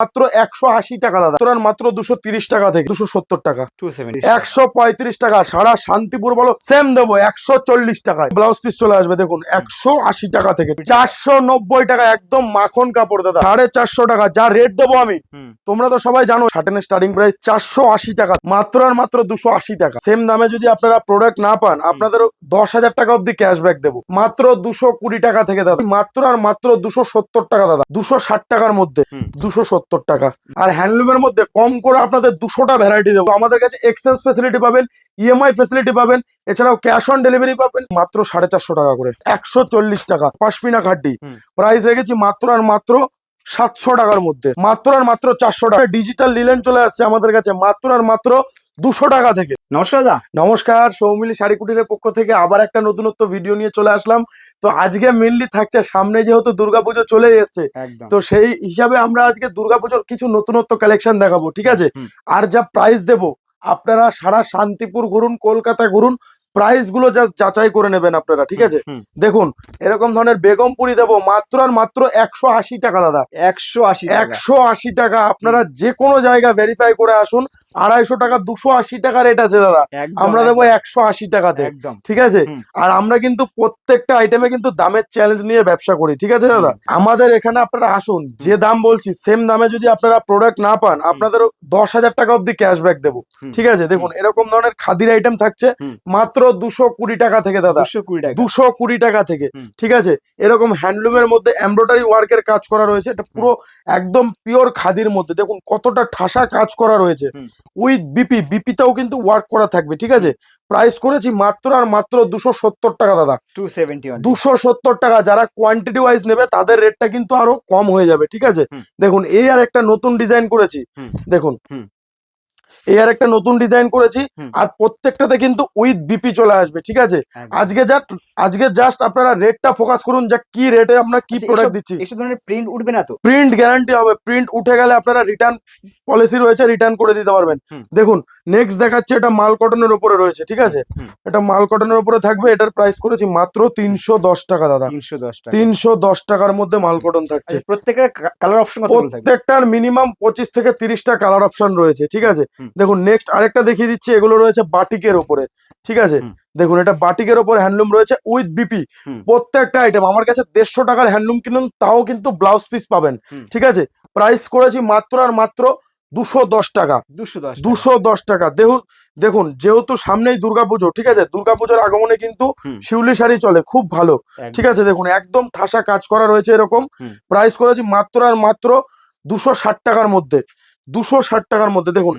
মাত্র 180 টাকা দাদা, মাত্র 230 টাকা থেকে 270 টাকা, 135 টাকা। সারা শান্তিপুর বলো সেম দেবো 140 টাকায় ব্লাউজ পিস চলে আসবে। দেখুন 180 টাকা থেকে 490 টাকা, একদম মাখন কাপড় দাদা, 450 টাকা যা রেট দেবো আমি। তোমরা তো সবাই জানো শার্টেনের স্টার্টিং প্রাইস 480 টাকা, মাত্র আর মাত্র 280 টাকা। সেম দামে যদি আপনারা প্রোডাক্ট না পান, আপনাদের 10,000 টাকা অব্দি ক্যাশব্যাক দেবো মাত্র 220 টাকা থেকে দাদা, মাত্র আর মাত্র 270 টাকা দাদা, 260 টাকার মধ্যে 270 টাকা। আর হ্যান্ডলুমের মধ্যে কম করে আপনাদের 200টা ভ্যারাইটি দেবো। আমাদের কাছে এক্সচেঞ্জ ফেসিলিটি পাবেন, ইএমআই ফেসিলিটি পাবেন, এছাড়াও ক্যাশ অন ডেলিভারি পাবেন মাত্র 450 টাকা করে, 140 টাকা পাশমিনা খাড্ডি। প্রাইস রেখেছি মাত্র আর মাত্র 700 টাকার মধ্যে, মাত্র আর মাত্র 400 টাকা। ডিজিটাল লিলেন চলে আসছে আমাদের কাছে মাত্র আর মাত্র 200 টাকা থেকে। নমস্কার দাদা। নমস্কার, সৌমিলি শাড়ি কুটিরের পক্ষ থেকে আবার একটা নতুনত্ব ভিডিও নিয়ে চলে আসলাম। তো আজকে মেনলি থাকছে, সামনে যেহেতু দুর্গাপুজো চলে এসছে, তো সেই হিসাবে আমরা আজকে দুর্গাপুজোর কিছু নতুনত্ব কালেকশন দেখাবো, ঠিক আছে? আর যা প্রাইস দেবো, আপনারা সারা শান্তিপুর ঘুরুন, কলকাতা ঘুরুন, প্রাইস গুলো জাস্ট যাচাই করে নেবেন আপনারা, ঠিক আছে? দেখুন এরকম ধরনের বেগমপুরি দেবো মাত্র আর মাত্র 180 টাকা দাদা, 180 টাকা। আপনারা যে কোনো জায়গা ভেরিফাই করে আসুন, 250 টাকা 280 টাকা রেট আছে দাদা, আমরা দেবো 180 টাকাতে, ঠিক আছে? আর আমরা কিন্তু প্রত্যেকটা আইটেমে কিন্তু দামের চ্যালেঞ্জ নিয়ে ব্যবসা করি, ঠিক আছে দাদা? আমাদের এখানে আপনারা আসুন, যে দাম বলছি সেম দামে যদি আপনারা প্রোডাক্ট না পান, আপনাদের 10,000 টাকা অব্দি ক্যাশব্যাক দেবো, ঠিক আছে? দেখুন এরকম ধরনের খাদির আইটেম থাকছে মাত্র 220 টাকা থেকে দাদা, 220 টাকা থেকে, ঠিক আছে? এরকম হ্যান্ডলুমের মধ্যে এমব্রয়ডারি ওয়ার্কের কাজ করা রয়েছে, এটা পুরো একদম পিওর খাদির মধ্যে। দেখুন কতটা ঠাসা কাজ করা রয়েছে, উইথ বিপিটাও কিন্তু ওয়ার্ক করা থাকবে, ঠিক আছে? প্রাইস করেছি মাত্র আর মাত্র 270 টাকা দাদা, 270 টাকা। যারা কোয়ান্টিটি ওয়াইজ নেবে তাদের রেটটা কিন্তু আরো কম হয়ে যাবে, ঠিক আছে? দেখুন এই আর একটা নতুন ডিজাইন করেছি, দেখুন এই আর একটা নতুন ডিজাইন করেছি, আর প্রত্যেকটাতে কিন্তু উইথ বিপি চলে আসবে, ঠিক আছে? আজকে জাস্ট আপনারা রেটটা ফোকাস করুন, যে কি রেটে আমরা কি প্রোডাক্ট দিচ্ছি। এই ধরনের প্রিন্ট উঠবে না তো? প্রিন্ট গ্যারান্টি হবে, প্রিন্ট উঠে গেলে আপনারা রিটার্ন পলিসি রয়েছে, রিটার্ন করে দিতে পারবেন। দেখুন নেক্সট দেখাচ্ছে, এটা মাল কটনের উপরে রয়েছে, ঠিক আছে? এটা মাল কটনের উপরে থাকবে, এটার প্রাইস করেছি মাত্র 310 টাকা দাদা, 310 টাকার মধ্যে মাল কটন থাকছে। প্রত্যেকটার কালার অপশন কত থাকবে? প্রত্যেকটার মিনিমাম 25 থেকে 30টা কালার অপশন রয়েছে, ঠিক আছে? দেখুন নেক্সট আরেকটা দেখিয়ে দিচ্ছি, এগুলো রয়েছে বাটিকের উপরে, ঠিক আছে? দেখুন এটা বাটিকের উপরে হ্যান্ডলুম রয়েছে উইথ বিপি। প্রত্যেকটা আইটেম আমার কাছে 150 টাকার হ্যান্ডলুম কিনুন, তাও কিন্তু ব্লাউজ পিস পাবেন, ঠিক আছে? প্রাইস করেছি মাত্র আর মাত্র 210 টাকা, 210 টাকা। দেখুন যেহেতু সামনেই দুর্গাপুজো, ঠিক আছে? দুর্গাপুজোর আগমনে কিন্তু শিউলি শাড়ি চলে খুব ভালো, ঠিক আছে? দেখুন একদম ঠাসা কাজ করা রয়েছে এরকম। প্রাইস করেছি মাত্র আর মাত্র 260 টাকার মধ্যে, 260 টাকার মধ্যে। দেখুন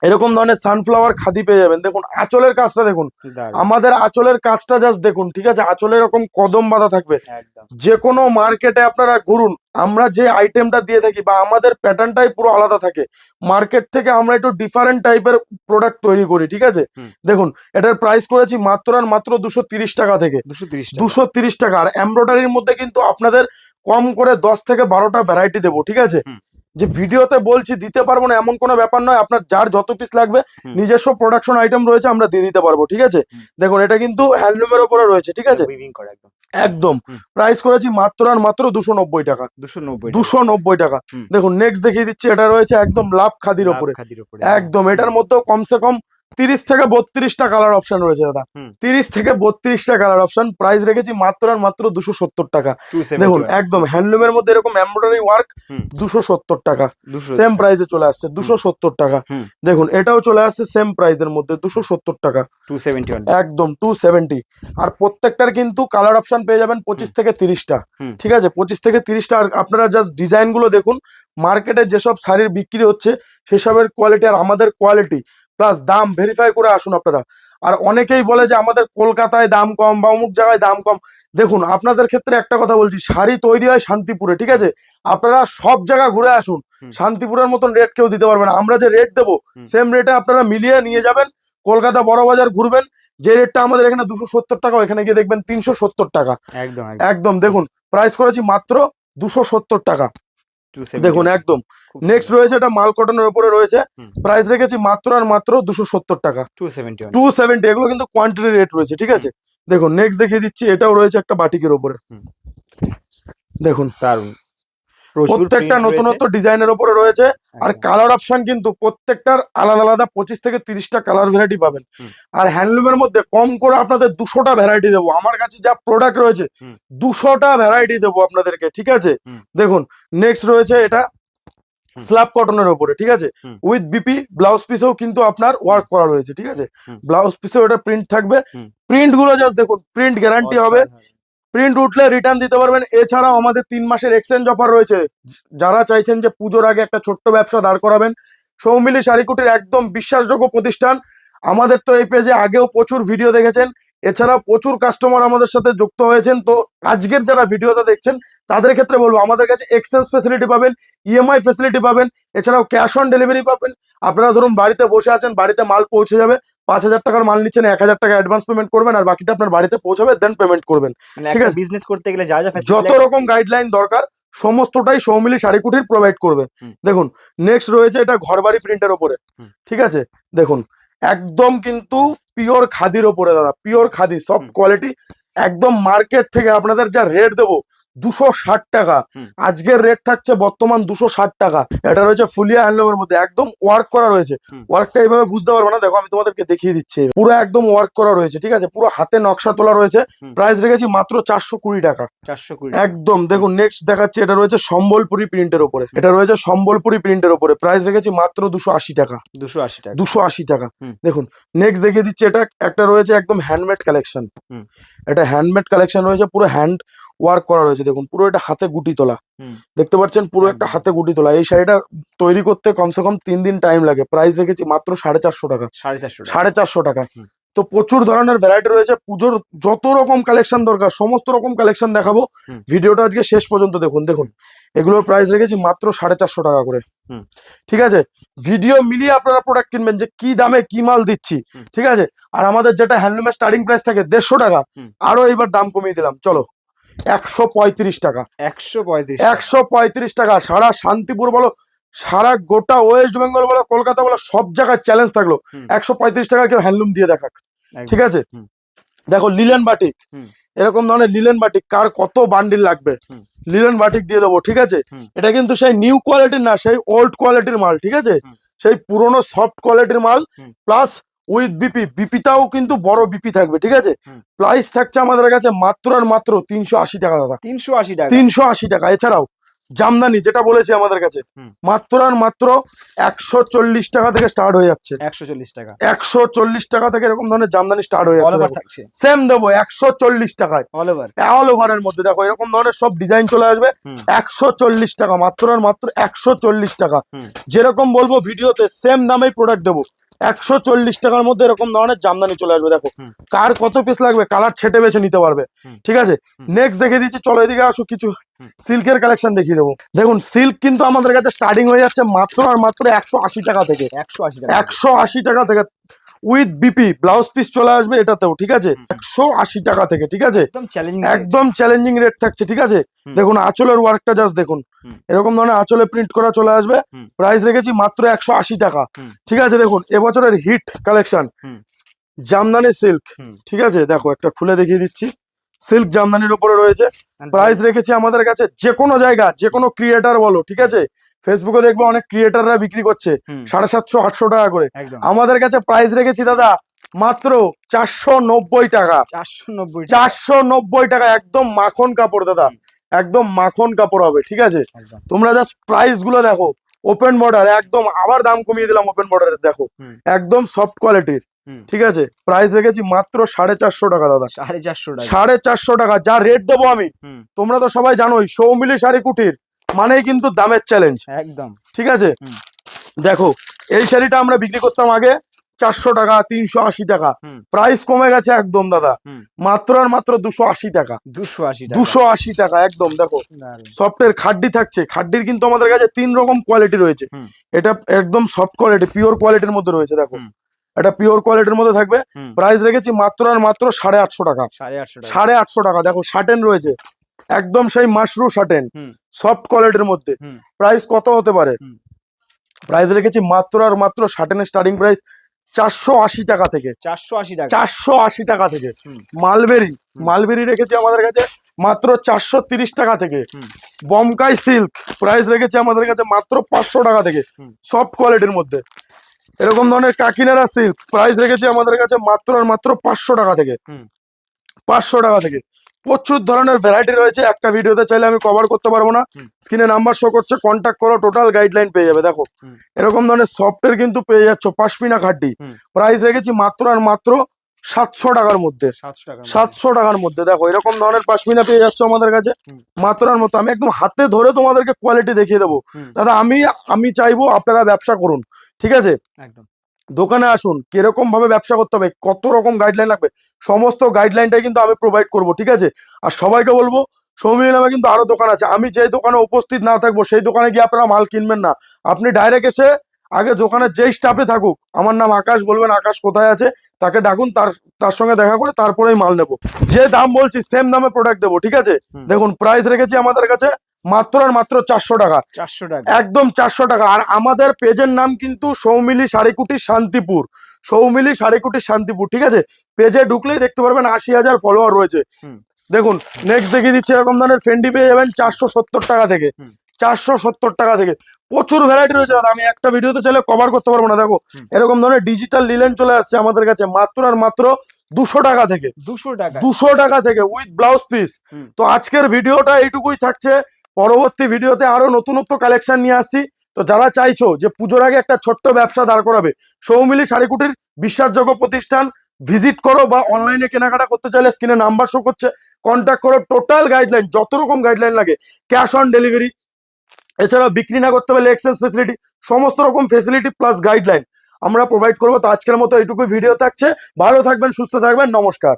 এরকম ধরনের সানফ্লাওয়ার খাদি পেয়ে যাবেন। দেখুন আঁচলের কাজটা দেখুন, আমাদের আঁচলের কাজটা জাস্ট দেখুন, ঠিক আছে? আঁচলে এরকম কদম বাঁধা থাকবে। যে কোনো মার্কেটে আপনারা ঘুরুন, আমরা যে আইটেমটা দিয়ে থাকি বা আমাদের প্যাটার্নটাই পুরো আলাদা থাকে মার্কেট থেকে, আমরা একটু ডিফারেন্ট টাইপের প্রোডাক্ট তৈরি করি, ঠিক আছে? দেখুন এটার প্রাইস করেছি মাত্র আর মাত্র 230 টাকা থেকে, 230 টাকা। আর এমব্রয়ডারির মধ্যে কিন্তু আপনাদের কম করে 10 থেকে 12টা ভ্যারাইটি দেবো, ঠিক আছে? যে ভিডিওতে বলছি দিতে পারবো না এমন কোনো ব্যাপার নয়, আপনার যার যত পিস লাগবে নিজস্ব প্রোডাকশন আইটেম রয়েছে, আমরা দিয়ে দিতে পারবো, ঠিক আছে? দেখুন এটা কিন্তু হ্যান্ডলুমের উপরে রয়েছে, ঠিক আছে? একদম প্রাইস করেছি মাত্র আর মাত্র 290 টাকা, 290 টাকা। দেখুন নেক্সট দেখিয়ে দিচ্ছি, এটা রয়েছে একদম লাভ খাদির উপরে, একদম এটার মধ্যেও কমসে কম 30 থেকে 32টা কালার অপশন রয়েছে দাদা, 30 থেকে 32টা কালার অপশন। প্রাইস রেখেছি মাত্র আর মাত্র 270 টাকা। দেখুন একদম হ্যান্ডলুমের মধ্যে এরকম এমব্রয়ডারি ওয়ার্ক 270 টাকা, সেম প্রাইসে চলে আসছে 270 টাকা। দেখুন এটাও চলে আসছে সেম প্রাইসের মধ্যে 270 টাকা, 271 একদম 270। আর প্রত্যেকটার কিন্তু কালার অপশন পেয়ে যাবেন 25 থেকে 30টা, ঠিক আছে? 25 থেকে 30টা। আর আপনারা জাস্ট ডিজাইন গুলো দেখুন, মার্কেটে যেসব শাড়ির বিক্রি হচ্ছে সেসবের কোয়ালিটি আর আমাদের কোয়ালিটি প্লাস দাম ভেরিফাই করে আসুন আপনারা। আর অনেকেই বলে যে আমাদের কলকাতায় দাম কম বা অমুক জায়গায় দাম কম। দেখুন আপনাদের ক্ষেত্রে একটা কথা বলছি, শাড়ি তৈরি হয় শান্তিপুরে, ঠিক আছে? আপনারা সব জায়গা ঘুরে আসুন, শান্তিপুরের মতন রেট কেউ দিতে পারবে না। আমরা যে রেট দেবো সেম রেটে আপনারা মিলিয়ে নিয়ে যাবেন। কলকাতা বড় বাজার ঘুরবেন, যে রেটটা আমাদের এখানে 270 টাকা, এখানে গিয়ে দেখবেন 370 টাকা, একদম। দেখুন প্রাইস করেছি মাত্র 270 টাকা, দেখুন একদম। নেক্সট রয়েছে এটা মাল কটনের উপরে রয়েছে, প্রাইস রেখেছি মাত্র আর মাত্র 270 টাকা, 270। এগুলো কিন্তু কোয়ান্টিটি রেট রয়েছে, ঠিক আছে? দেখুন নেক্সট দেখিয়ে দিচ্ছি, এটাও রয়েছে একটা বাটিকের উপরে। দেখুন দারুন প্রত্যেকটা নতুনত্ব ডিজাইনের উপরে রয়েছে। আর কালার অপশন কিন্তু প্রত্যেকটার আলাদা আলাদা 25 থেকে 30টা কালার ভ্যারাইটি পাবেন। আর হ্যান্ডলুমের মধ্যে কম করে আপনাদের 200টা ভ্যারাইটি দেবো। আমার কাছে যা প্রোডাক্ট রয়েছে 200টা ভ্যারাইটি দেবো আপনাদেরকে, ঠিক আছে। দেখুন নেক্সট রয়েছে এটা স্ল্যাব কটনের উপরে, ঠিক আছে, উইথ বিপি ব্লাউজ পিসেও কিন্তু আপনার ওয়ার্ক করা রয়েছে, ঠিক আছে। ব্লাউজ পিসেও এটা প্রিন্ট থাকবে। প্রিন্ট গুলো জাস্ট দেখুন, প্রিন্ট গ্যারান্টি হবে, প্রিন্ট উঠলে রিটার্ন দিতে পারবেন। এছাড়াও আমাদের 3 মাসের এক্সচেঞ্জ অফার রয়েছে। যারা চাইছেন যে পুজোর আগে একটা ছোট্ট ব্যবসা দাঁড় করাবেন, সৌমিলি শাড়িকুটির একদম বিশ্বাসযোগ্য প্রতিষ্ঠান। আমাদের তো এই পেজে আগেও প্রচুর ভিডিও দেখেছেন, এছাড়াও প্রচুর কাস্টমার আমাদের সাথে যুক্ত হয়েছেন। তো আজকের যারা ভিডিওটা দেখছেন তাদের ক্ষেত্রে বলবো, আমাদের কাছে এক্সচেঞ্জ ফেসিলিটি পাবেন, ইএমআই ফেসিলিটি পাবেন, এছাড়াও ক্যাশ অন ডেলিভারি পাবেন। আপনারা ধরুন বাড়িতে বসে আছেন, বাড়িতে মাল পৌঁছে যাবে, 5000 টাকার মাল নিচ্ছেন, 1000 টাকা অ্যাডভান্স পেমেন্ট করবেন, আর বাকিটা আপনার বাড়িতে পৌঁছাবে, দেন পেমেন্ট করবেন, ঠিক আছে। বিজনেস করতে গেলে যা যা যত রকম গাইডলাইন দরকার সমস্তটাই সৌমিলি শাড়িকুটির প্রোভাইড করবে। দেখুন নেক্সট রয়েছে এটা ঘরবাড়ি প্রিন্টের ওপরে, ঠিক আছে। দেখুন একদম কিন্তু পিওর খাদির ওপরে দাদা, পিওর খাদি, সফট কোয়ালিটি, একদম মার্কেট থেকে আপনাদের যা রেট দেবো 260 টাকা, আজকের রেট থাকছে বর্তমান 260 টাকা। এটা রয়েছে ফুলিয়া হ্যান্ডলুমের মধ্যে, একদম ওয়ার্ক করা রয়েছে। ওয়ার্কটা এইভাবে বুঝতে পারবে না, দেখো আমি তোমাদেরকে দেখিয়ে দিচ্ছি, পুরো একদম ওয়ার্ক করা রয়েছে, ঠিক আছে, পুরো হাতে নকশা তোলা রয়েছে। প্রাইস রেখেছি মাত্র 420 টাকা, 420 একদম। দেখুন নেক্সট দেখাচ্ছি, এটা রয়েছে সম্বলপুরি প্রিন্টের ওপরে, এটা রয়েছে সম্বলপুরি প্রিন্টের ওপরে, প্রাইস রেখেছি মাত্র 280 টাকা, 280 টাকা, 280 টাকা। দেখুন নেক্সট দেখিয়ে দিচ্ছি, এটা একটা রয়েছে একদম হ্যান্ডমেড কালেকশন। এটা হ্যান্ডমেড কালেকশন রয়েছে, পুরো হ্যান্ড ওয়ার্ক করা রয়েছে। দেখুন পুরো এটা হাতে গুটি তোলা, দেখতে পাচ্ছেন, পুরো একটা হাতে গুটি তোলা। এই শাড়িটা তৈরি করতে কমসে কম 3 দিন টাইম লাগে। প্রাইস রেখেছি মাত্র 450 টাকা, 450 টাকা। তো প্রচুর ধরনের ভ্যারাইটি রয়েছে, পুজোর যত রকম কালেকশন দরকার সমস্ত রকম কালেকশন দেখাবো। ভিডিওটা আজকে শেষ পর্যন্ত দেখুন। দেখুন এগুলোর প্রাইস রেখেছি মাত্র 450 টাকা করে, ঠিক আছে। ভিডিও মিলিয়ে আপনারা প্রোডাক্ট কিনবেন যে কি দামে কি মাল দিচ্ছি, ঠিক আছে। আর আমাদের যেটা হ্যান্ডলুমের স্টার্টিং প্রাইস থাকে 150 টাকা, আরো এইবার দাম কমিয়ে দিলাম, চলো 135 টাকা, 135 টাকা। সারা শান্তিপুর বলো, সারা গোটা ওয়েস্ট বেঙ্গল বলো, কলকাতা বলো, সব জায়গায় চ্যালেঞ্জ থাকলো 135 টাকা কেউ হ্যান্ডলুম দিয়ে দেখাক, ঠিক আছে। দেখো লিলেন বাটিক, এরকম ধরনের লিলেন বাটিক কার কত বান্ডিল লাগবে, লিলেন বাটিক দিয়ে দেবো, ঠিক আছে। এটা কিন্তু সেই নিউ কোয়ালিটির না, সেই ওল্ড কোয়ালিটির মাল, ঠিক আছে, সেই পুরনো সফট কোয়ালিটির মাল, প্লাস উইথ বিপি, বিপিটাও কিন্তু বড় বিপি থাকবে, ঠিক আছে। প্রাইস থাকছে আমাদের কাছে মাত্র আর মাত্র 380 টাকা দাদা, 380 টাকা, 380 টাকা। এছাড়াও জামদানি যেটা বলেছি আমাদের কাছে মাত্র আর মাত্র 140 টাকা থেকে স্টার্ট হয়ে যাচ্ছে, 140 টাকা, 140 টাকা থেকে এরকম ধরনের জামদানি স্টার্ট হয়ে অল ওভার থাকছে, যাচ্ছে। সেম দেবো 140 টাকায়, অল ওভারের মধ্যে। দেখো এরকম ধরনের সব ডিজাইন চলে আসবে 140 টাকা, মাত্র আর মাত্র 140 টাকা। যেরকম বলবো ভিডিওতে সেম দামেই প্রোডাক্ট দেবো, 140 টাকার মধ্যে এরকম ধরনের জামদানি চলে আসবে। দেখো কার কত পিস লাগবে কালার ছেটে বেছে নিতে পারবে, ঠিক আছে। নেক্সট দেখে দিচ্ছি, চলো এদিকে আসো, কিছু সিল্কের কালেকশন দেখিয়ে দেবো। দেখুন সিল্ক কিন্তু আমাদের কাছে স্টার্টিং হয়ে যাচ্ছে মাত্র আর মাত্র 180 টাকা থেকে, 180 টাকা থেকে। উইথ বিপি ব্লাউজ পিস চলে আসবে এটাতেও, ঠিক আছে, 180 টাকা থেকে, ঠিক আছে, একদম চ্যালেঞ্জিং রেট থাকছে, ঠিক আছে। দেখুন আঁচলের ওয়ার্কটা জাস্ট দেখুন, এরকম ধরনের আঁচলে প্রিন্ট করা চলে আসবে। প্রাইস রেখেছি মাত্র 180 টাকা, ঠিক আছে। দেখুন এবছরের হিট কালেকশন জামদানি সিল্ক, ঠিক আছে। দেখো একটা খুলে দেখিয়ে দিচ্ছি, সিল্ক জামদানির উপরে রয়েছে। প্রাইস রেখেছি আমাদের কাছে যে কোনো জায়গা, যে কোনো ক্রিয়েটার বলো, ঠিক আছে, ফেসবুকে দেখবো অনেক ক্রিয়েটাররা বিক্রি করছে 750-800 টাকা করে, আমাদের কাছে প্রাইস রেখেছি দাদা মাত্র 490 টাকা, 490 টাকা। একদম মাখন কাপড় দাদা, একদম মাখন কাপড় হবে, ঠিক আছে। তোমরা জাস্ট প্রাইস গুলো দেখো, ওপেন বর্ডার, একদম আবার দাম কমিয়ে দিলাম ওপেন বর্ডারের, দেখো একদম সফট কোয়ালিটির, ঠিক আছে। প্রাইস রেখেছি মাত্র 450 টাকা দাদা, 450 টাকা। যা রেট দেবো আমি, তোমরা তো সবাই জানোই সৌমিলি শাড়ি কুটির মানেই কিন্তু দামের চ্যালেঞ্জ, একদম, ঠিক আছে। দেখো এই শাড়িটা আমরা বিক্রি করতাম আগে 400 টাকা, 380 টাকা, প্রাইস কমে গেছে একদম দাদা, মাত্র আর মাত্র 280 টাকা, 280 টাকা একদম। দেখো সফটের খাড্ডি থাকছে, খাড্ডির কিন্তু আমাদের কাছে 3 রকম কোয়ালিটি রয়েছে। এটা একদম সফট কোয়ালিটি, পিওর কোয়ালিটির মধ্যে রয়েছে। দেখো এটা পিওর কোয়ালিটির মধ্যে থাকবে। প্রাইস রেখেছি মাত্র আর মাত্র 850 টাকা, 850 টাকা। দেখো শার্টেন রয়েছে, একদম সেই মাশরু শার্টেন, সফট কোয়ালিটির মধ্যে। প্রাইস কত হতে পারে? প্রাইস রেখেছি মাত্র আর মাত্র শার্টেনের স্টার্টিং প্রাইস 480 টাকা থেকে, 480 টাকা থেকে। মালবেরি রেখেছি আমাদের কাছে মাত্র 430 টাকা থেকে, বমকাই সিল্ক, প্রাইস রেখেছি আমাদের কাছে মাত্র 500 টাকা থেকে, সফট কোয়ালিটির মধ্যে। এরকম ধরনের কাকিনারা সিল্ক, প্রাইস রেখেছি আমাদের কাছে মাত্র আর মাত্র 500 টাকা থেকে, 500 টাকা থেকে। প্রচুর ধরনের ভ্যারাইটি রয়েছে, একটা ভিডিওতে চাইলে আমি কভার করতে পারবো না। স্ক্রিনে নাম্বার শো করছে, কন্ট্যাক্ট করো, টোটাল গাইডলাইন পেয়ে যাবে। দেখো এরকম ধরনের সফটের কিন্তু পেয়ে যাচ্ছ পাশমিনা খাড্ডি, প্রাইস রেখেছি মাত্র আর মাত্র 700 টাকার মধ্যে, 700 টাকার মধ্যে। দেখো এরকম ধরনের পাশমিনা পেয়ে যাচ্ছ আমাদের কাছে মাত্র আর মতো। আমি একদম হাতে ধরে তোমাদেরকে কোয়ালিটি দেখিয়ে দেবো দাদা। আমি চাইবো আপনারা ব্যবসা করুন, ঠিক আছে? একদম দোকানে আসুন, কিরকম ভাবে ব্যবসা করতে হবে, কত রকম গাইডলাইন লাগবে, সমস্ত গাইডলাইনটাই কিন্তু আমি প্রোভাইড করব, ঠিক আছে? আর সবাইকে বলবো, সৌমিলি নামে কিন্তু আরো দোকান আছে, আমি যে দোকানে উপস্থিত না থাকবো সেই দোকানে গিয়ে আপনারা মাল কিনবেন না। আপনি ডাইরেক্ট এসে আগে দোকানের যেই স্টাফে থাকুক, আমার নাম আকাশ, বলবেন আকাশ কোথায় আছে, তাকে ডাকুন, তার সঙ্গে দেখা করে তারপরেই মাল নেবো। যে দাম বলছি সেম দামে প্রোডাক্ট দেবো, ঠিক আছে? দেখুন প্রাইস রেখেছি আমাদের কাছে মাত্র আর মাত্র 400 টাকা, 400 টাকা, একদম 400 টাকা। আর আমাদের পেজের নাম কিন্তু সৌমিলি শাড়িকুটি শান্তিপুর, সৌমিলি শাড়িকুটি শান্তিপুর, ঠিক আছে? পেজে ঢুকলেই দেখতে পারবেন 80,000 ফলোয়ার রয়েছে। দেখুন নেক্সট দেখিয়ে দিচ্ছি, এরকম ধরনের ফেন্ডি পেয়ে যাবেন 470 টাকা থেকে, 470 টাকা থেকে। প্রচুর ভ্যারাইটি রয়েছে দাদা, আমি একটা ভিডিওতে চাইলে কভার করতে পারবো না। দেখো এরকম ধরনের ডিজিটাল লিলেন চলে আসছে আমাদের কাছে মাত্র আর মাত্র 200 টাকা থেকে, 200 টাকা থেকে উইথ ব্লাউজ পিস। তো আজকের ভিডিওটা এইটুকুই থাকছে, পরবর্তী ভিডিওতে আরো নতুনত্ব কালেকশন নিয়ে আসছি। তো যারা চাইছো যে পুজোর আগে একটা ছোট্ট ব্যবসা দাঁড় করাবে, সৌমিলি শাড়িকুটির বিশ্বাসযোগ্য প্রতিষ্ঠান, ভিজিট করো, বা অনলাইনে কেনাকাটা করতে চাইলে স্ক্রিনে নাম্বার শো করছে, কন্ট্যাক্ট করো। টোটাল গাইডলাইন, যত রকম গাইডলাইন লাগে, ক্যাশ অন ডেলিভারি, এছাড়া বিক্রি না করতে পারলে এক্সচেঞ্জ ফেসিলিটি, সমস্ত রকম ফেসিলিটি প্লাস গাইডলাইন আমরা প্রোভাইড করবো। তো আজকের মতো এইটুকুই ভিডিও থাকছে, ভালো থাকবেন, সুস্থ থাকবেন, নমস্কার।